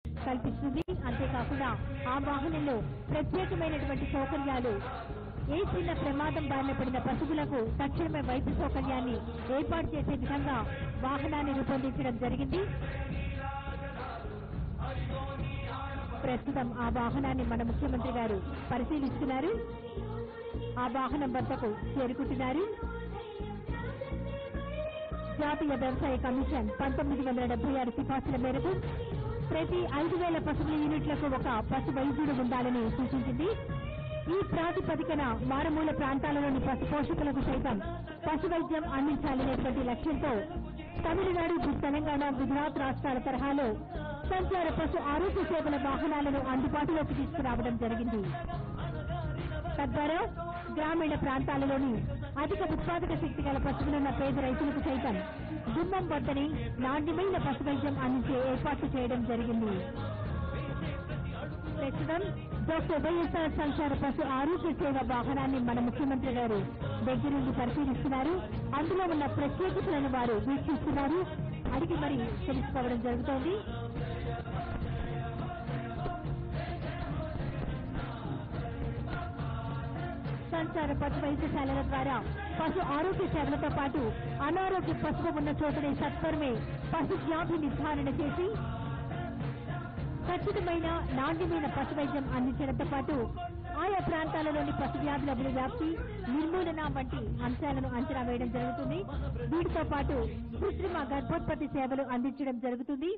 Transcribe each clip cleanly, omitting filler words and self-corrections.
కల్పిస్తుంది. అంతేకాకుండా ఆ వాహనంలో ప్రత్యేకమైనటువంటి సౌకర్యాలు, ఏ చిన్న ప్రమాదం బారిన పడిన పశువులకు తక్షణమే వైద్య సౌకర్యాన్ని ఏర్పాటు చేసే విధంగా వాహనాన్ని రూపొందించడం జరిగింది. ప్రస్తుతం ఆ వాహనాన్ని మన ముఖ్యమంత్రి గారు పరిశీలిస్తున్నారు. ఆ వాహనం వద్దకు చేరుకుంటున్నారు. జాతీయ వ్యవసాయ కమిషన్ 1976 సిఫార్సుల మేరకు ప్రతి 5,000 పశువుల యూనిట్లకు ఒక పశు వైద్యుడు ఉండాలని సూచించింది. ఈ ప్రాతిపదికన మారుమూల ప్రాంతాలలోని పశు పోషకులకు సైతం పశు వైద్యం అందించాలనేటువంటి లక్ష్యంతో తమిళనాడు, తెలంగాణ, గుజరాత్ రాష్ట్రాల తరహాలో సంచార పశు ఆరోగ్య సేవల వాహనాలను అందుబాటులోకి తీసుకురావడం జరిగింది. తద్వారా గ్రామీణ ప్రాంతాలలోని అధిక ఉత్పాదక శక్తి గల పశువులున్న పేద రైతులకు సైతం గుమ్మం వద్దనే నాణ్యమైన పశు వైద్యం అందించే ఏర్పాట్లు చేయడం జరిగింది. ప్రస్తుతం డాక్టర్ వైఎస్ఆర్ సంచార పశు ఆరోగ్య సేవ వాహనాన్ని మన ముఖ్యమంత్రి గారు దగ్గరుండి పరిశీలిస్తున్నారు. అందులో ఉన్న ప్రత్యేకతలను వారు వీక్షిస్తున్నారు. అడిగి మరి తెలుసుకోవడం జరుగుతోంది. సంచార పశు వైద్యశాలల ద్వారా పశు ఆరోగ్య సేవలతో పాటు అనారోగ్య పశువు ఉన్న చోటనే సత్వరమే పశు వ్యాధి నిర్ధారణ చేసి ఖచ్చితమైన నాణ్యమైన పశు వైద్యం అందించడంతో పాటు ఆయా ప్రాంతాలలోని పశు వ్యాధుల వ్యాప్తి, నిర్మూలన వంటి అంశాలను అంచనా వేయడం జరుగుతుంది. వీటితో పాటు కృత్రిమ గర్భోత్పత్తి సేవలు అందించడం జరుగుతుంది.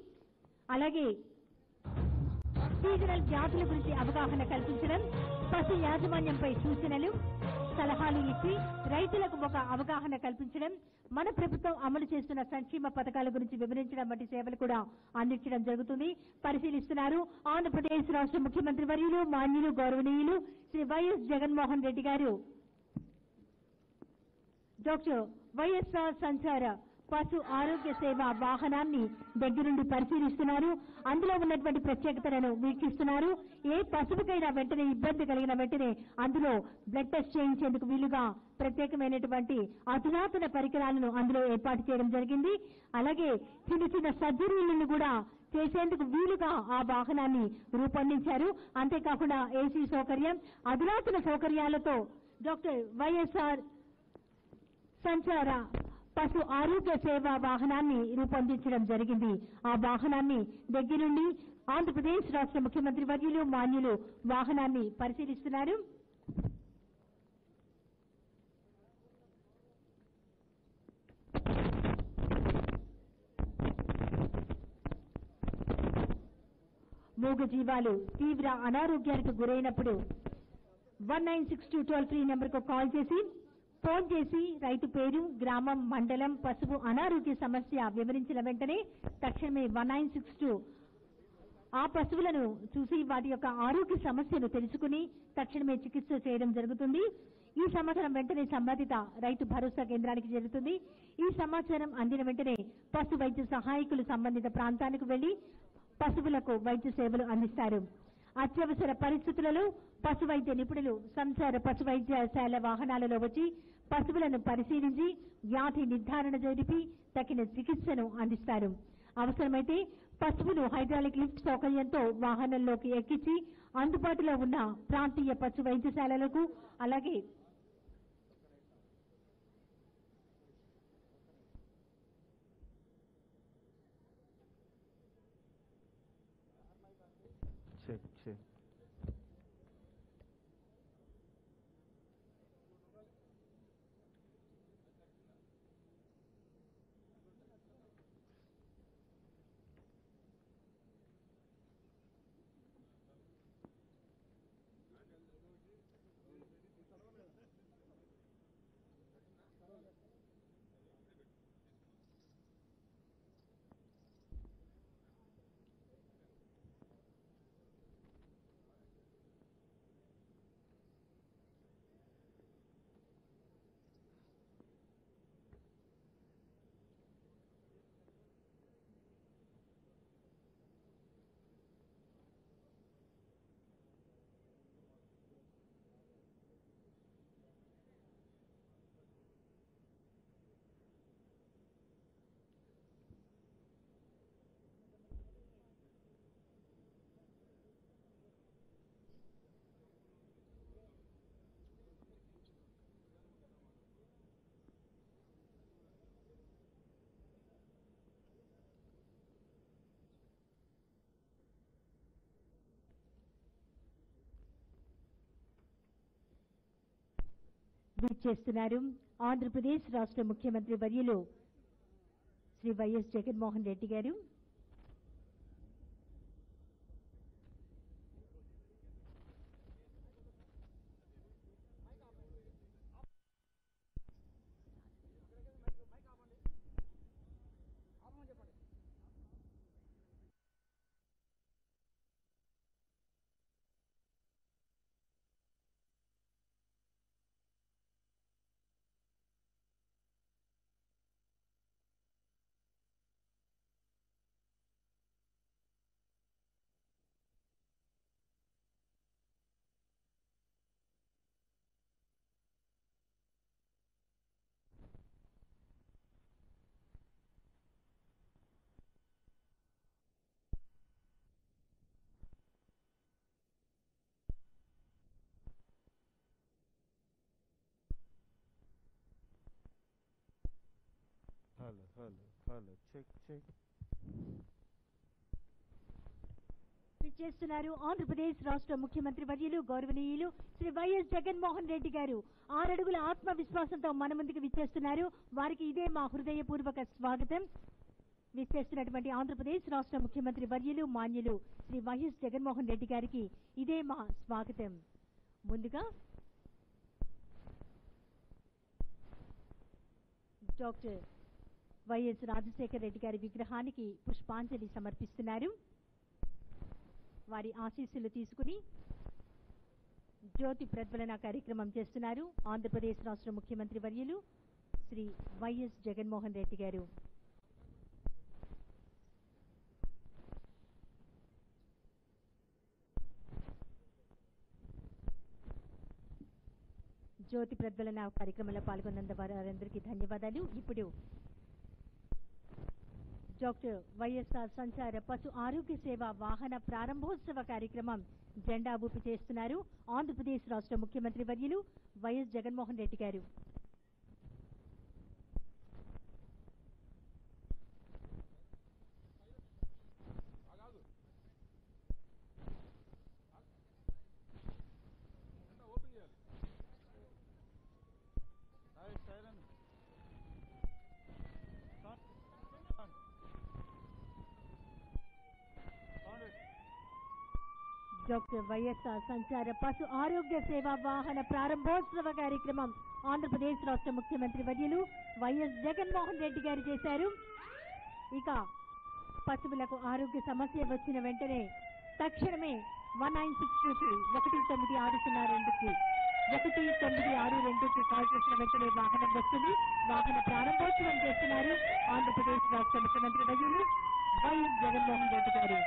అలాగే సీజనల్ వ్యాధుల గురించి అవగాహన కల్పించడం, పశు యాజమాన్యంపై సూచనలు, సలహాలు ఇచ్చి రైతులకు ఒక అవగాహన కల్పించడం, మన ప్రభుత్వం అమలు చేస్తున్న సంక్షేమ పథకాల గురించి వివరించడం వంటి సేవలు కూడా అందించడం జరుగుతుంది. పరిశీలిస్తున్నారు ఆంధ్రప్రదేశ్ రాష్ట్ర ముఖ్యమంత్రి వర్యులు, మాన్యులు, గౌరవనీయులు శ్రీ వైఎస్ జగన్మోహన్ రెడ్డి గారు డాక్టర్ వైఎస్ఆర్ సంచార పశు ఆరోగ్య సేవ వాహనాన్ని దగ్గరుండి పరిశీలిస్తున్నారు. అందులో ఉన్నటువంటి ప్రత్యేకతలను వీక్షిస్తున్నారు. ఏ పశువుకైనా వెంటనే ఇబ్బంది కలిగిన వెంటనే అందులో బ్లడ్ టెస్ట్ చేయించేందుకు వీలుగా ప్రత్యేకమైనటువంటి అధునాతన పరికరాలను అందులో ఏర్పాటు చేయడం జరిగింది. అలాగే చిన్న చిన్న సర్జరీలను కూడా చేసేందుకు వీలుగా ఆ వాహనాన్ని రూపొందించారు. అంతేకాకుండా ఏసీ సౌకర్యం, అధునాతన సౌకర్యాలతో డాక్టర్ వైఎస్ఆర్ సంచార పశు ఆరోగ్య సేవా వాహనాన్ని రూపొందించడం జరిగింది. ఆ వాహనాన్ని దగ్గరుండి ఆంధ్రప్రదేశ్ రాష్ట్ర ముఖ్యమంత్రి వర్యులు, మాన్యులు వాహనాన్ని పరిశీలిస్తున్నారు. మూగజీవాలు తీవ్ర అనారోగ్యానికి గురైనప్పుడు 1962 టోల్ ఫ్రీ నెంబర్కు కాల్ చేసి ఫోన్ చేసి రైతు పేరు, గ్రామం, మండలం, పశువు అనారోగ్య సమస్య వివరించిన వెంటనే తక్షణమే 1962 ఆ పశువులను చూసి వాటి యొక్క ఆరోగ్య సమస్యను తెలుసుకుని తక్షణమే చికిత్స చేయడం జరుగుతుంది. ఈ సమాచారం వెంటనే సంబంధిత రైతు భరోసా కేంద్రానికి చేరుతుంది. ఈ సమాచారం అందిన వెంటనే పశు వైద్య సహాయకులు సంబంధిత ప్రాంతానికి వెళ్లి పశువులకు వైద్య సేవలు అందిస్తారు. అత్యవసర పరిస్థితులలో పశు వైద్య నిపుణులు సంచార పశు వైద్యశాల వాహనాలలో వచ్చి పశువులను పరిశీలించి వ్యాధి నిర్ధారణ జరిపి తగిన చికిత్సను అందిస్తారు. అవసరమైతే పశువులు హైడ్రాలిక్ లిఫ్ట్ సౌకర్యంతో వాహనంలోకి ఎక్కించి అందుబాటులో ఉన్న ప్రాంతీయ పశు వైద్యశాలలకు అలాగే విచ్చేస్తున్నారు ఆంధ్రప్రదేశ్ రాష్ట్ర ముఖ్యమంత్రి వర్యులు శ్రీ వైఎస్ జగన్మోహన్ రెడ్డి గారు. హలో చెక్ విచ్చేస్తున్నారు ఆంధ్రప్రదేశ్ రాష్ట్ర ముఖ్యమంత్రి వర్యులు గౌరవనీయులు శ్రీ వైఎస్ జగన్మోహన్ రెడ్డి గారు. 6 అడుగుల ఆత్మవిశ్వాసంతో మన ముందుకు విచ్చేస్తున్నారు. వారికి ఇదే మా హృదయపూర్వక స్వాగతం. విచ్చేస్తున్నటువంటి ఆంధ్రప్రదేశ్ రాష్ట్ర ముఖ్యమంత్రి వర్యులు మాన్యులు శ్రీ వైఎస్ జగన్మోహన్ రెడ్డి గారికి ఇదే మా స్వాగతం. ముందుగా డాక్టర్ వైఎస్ రాజశేఖర రెడ్డి గారి విగ్రహానికి పుష్పాంజలి సమర్పిస్తున్నారు. వారి ఆశీస్సులు తీసుకుని జ్యోతి ప్రజ్వలన కార్యక్రమం చేస్తున్నారు ఆంధ్రప్రదేశ్ రాష్ట్ర ముఖ్యమంత్రి వర్యులు శ్రీ వైఎస్ జగన్మోహన్ రెడ్డి గారు. జ్యోతి ప్రజ్వలన కార్యక్రమంలో పాల్గొన్నందుకు వారందరికీ ధన్యవాదాలు. ఇప్పుడు డాక్టర్ వైఎస్ఆర్ సంచార పశు ఆరోగ్య సేవ వాహన ప్రారంభోత్సవ కార్యక్రమం జెండా ఊపి చేస్తున్నారు ఆంధ్రప్రదేశ్ రాష్ట్ర ముఖ్యమంత్రి వర్యులు వైఎస్ జగన్మోహన్ రెడ్డి గారు. డాక్టర్ వైఎస్ఆర్ సంచార పశు ఆరోగ్య సేవా వాహన ప్రారంభోత్సవ కార్యక్రమం ఆంధ్రప్రదేశ్ రాష్ట్ర ముఖ్యమంత్రి వర్యులు వైఎస్ జగన్మోహన్ రెడ్డి గారు చేశారు. ఇక పశువులకు ఆరోగ్య సమస్య వచ్చిన వెంటనే తక్షణమే 1962 1962కి కాల్ చేసిన వెంటనే వాహనం వస్తుంది. వాహన ప్రారంభోత్సవం చేస్తున్నారు ఆంధ్రప్రదేశ్ రాష్ట్ర ముఖ్యమంత్రి వర్యులు వైఎస్ జగన్మోహన్ రెడ్డి గారు.